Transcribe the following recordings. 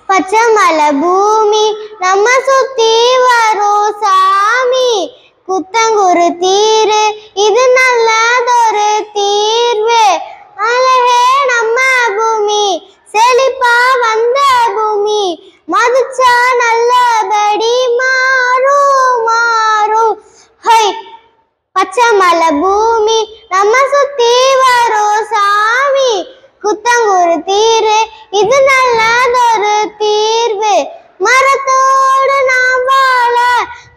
பச்சை மலை பூமி நம்ம சுத்தி வரும் சாமி. குத்தங்குரு தீரு இது நல்லதொரு தீர்வு. அழகே நம்ம பூமி செழிப்பா வந்த பூமி. மதிச்சா நல்லபடி மாறும் மாறும். ஹை பச்சை மலை பூமி நம்ம சுத்தி வரும் சாமி. குத்தங்குரு தீரு இது நல்லதொரு தீர்வு. மரத்தோடு நாம் வாழ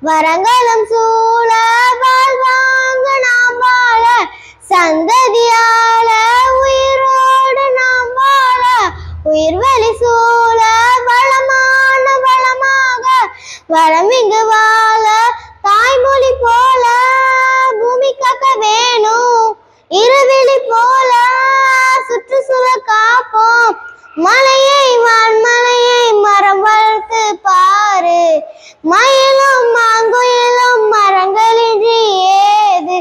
வரங்களும் சூழ வாழ்வாங்க நாம் வாழ. சந்ததியால உயிரோடு நாம் வாழ உயிர்வழி சூழ வளமான வளமாக வளம் இங்கு வாழ. தாய்மொழி போல பூமி காக்க வேணும் இருவிழி போல சுற்றுச்சூழல் காப்போம். மலையை வான்மலையை மரம் வளர்த்து பாரு. மயிலும் மாங்குயிலும் மரங்களின்றி ஏது.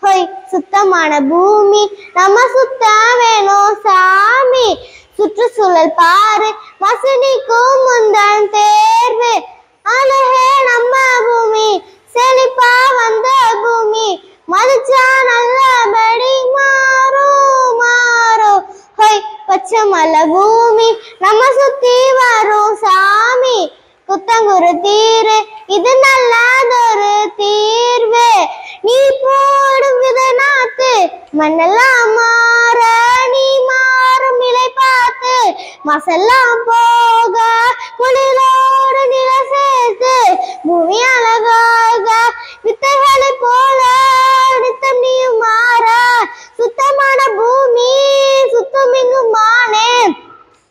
ஹொய் சுத்தமான பூமி நம்ம சுத்த வேணும் சாமி. சுற்றுச்சூழல் பாரு வசதிக்கும் முந்தன் தேர்வு. அழகே நம்ம பூமி செழிப்பா வந்த பூமி. மதிச்சா நல்லபடி மாறும் மாறும். ஹொய் பச்சை மலை பூமி நம்ம சுத்தி வரும் சாமி. குத்தங்குரு தீரு இது நல்லதொரு தீர்வு. நீ போடும் வித நாத்து மண்ணெல்லாம் மாற நீ மாறும் நிலை பார்த்து. மசெல்லாம் போக குளிரோடு நில சேர்த்து பூமி அழகாக வித்தைகளை போல நித்தம் நீயும் மாற. சுத்தமான பூமி சுத்தம் இங்குமானே.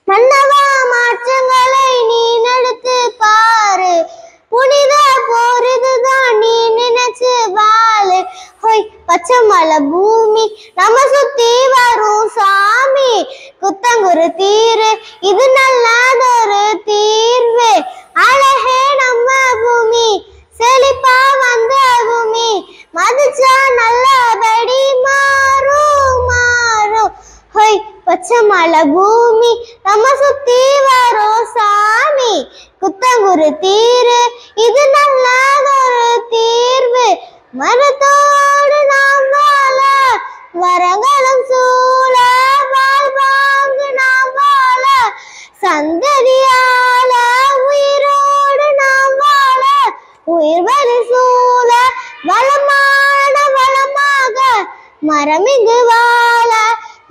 மன்னவா மாற்றங்களை நீ நடத்து பாரு. புனித போர் இதுதான் நீ நினைச்சு வாழு. ஹொய் பச்சை மலை பூமி நம்ம சுத்தி வரும் சாமி. குத்தங்குரு தீரு இது நல்லதொரு தீர்வு. அழகே நம்ம பூமி செழிப்பா வந்த பூமி. மதிச்சா நல்லபடி மாறும் மாறும். ஹொய் பச்சை மலை பூமி நம்ம சுத்தி வரும் சாமி. குத்தங்குரு தீரு இது நல்லதொரு தீர்வு. மரத்தோடு நாம் வாழ வரங்களும் சூழ வாழ்வாங்கு நாம் வாழ. சந்ததியால உயிரோடு நாம் வாழ உயிர்வழி சூழ வளமான வளமாக மரம் இங்கு வாழ.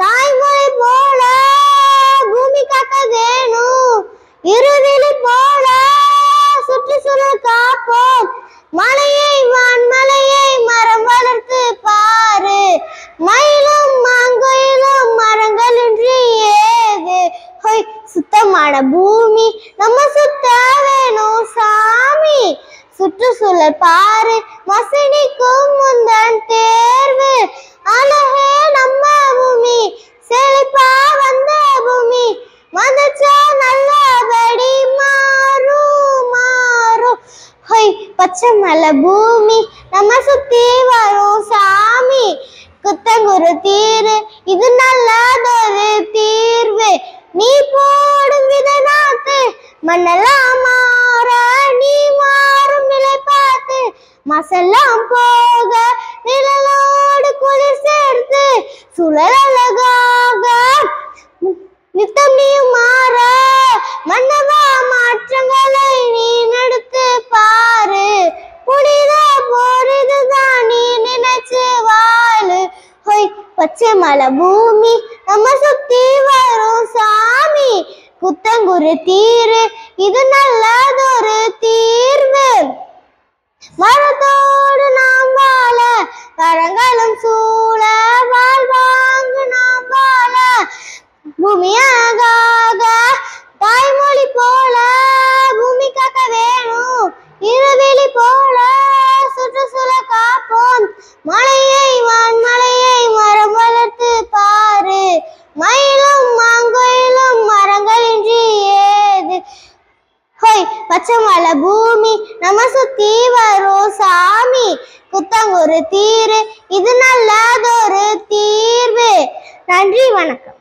தாய்மொழி போல பூமி காக்க வேணும் இருவிழி போல சுற்றுச்சூழல் காப்போம். மலையை வான்மலையை மரம் வளர்த்து பாரு. மயிலும் மாங்குயிலும் மரங்களின்றி ஏது. ஹொய் சுத்தமான பூமி நம்ம சுத்த வேணும் சாமி. சுற்றுச்சூழல் பாரு வசதிக்கும் முந்தன் தேர்வு. அழகே நம்ம பூமி செழிப்பா வந்த பூமி. மதிச்சா நல்லபடி மாறும் மாறும். ஹொய் பச்சை மலை பூமி நம்ம சுத்தி வரும் சாமி. குத்தங்குரு தீரு இது நல்லதொரு தீர்வு. நீ போடும் வித நாத்து மண்ணெல்லாம் மாற நீ மாறும் நிலை பார்த்து. மசெல்லாம் போக நிழலோடு குளிர் சேர்த்து சுழல் அழகாக நித்தம் நீயும் மாற. மன்னவா மாற்றங்களை நீ நடத்து பாரு. புனித போர் இதுதான் நீ நினைச்சு வாழு. ஹொய் பச்சை மலை பூமி நம்ம சுத்தி வரும் சாமி. குத்தங்குரு தீரு இது நல்லதொரு தீர்வு. மரத்தோடு நாம் வாழ வரங்களும் சூழ வாழ்வாங்கு நாம் வாழ. பூமி அழகாக தாய்மொழி போல பூமி காக்க வேணும் இருவிழி போல சுற்றுச்சூழல் காப்போம். மலையை வான்மலையை மரம் வளர்த்து பாரு. மயிலும் மாங்குயிலும் மரங்களின்றி ஏது. ஹொய் பச்சை மலை பூமி நம்ம சுத்தி வரும் சாமி. குத்தங்குரு தீரு இது நல்லதொரு தீர்வு. நன்றி, வணக்கம்.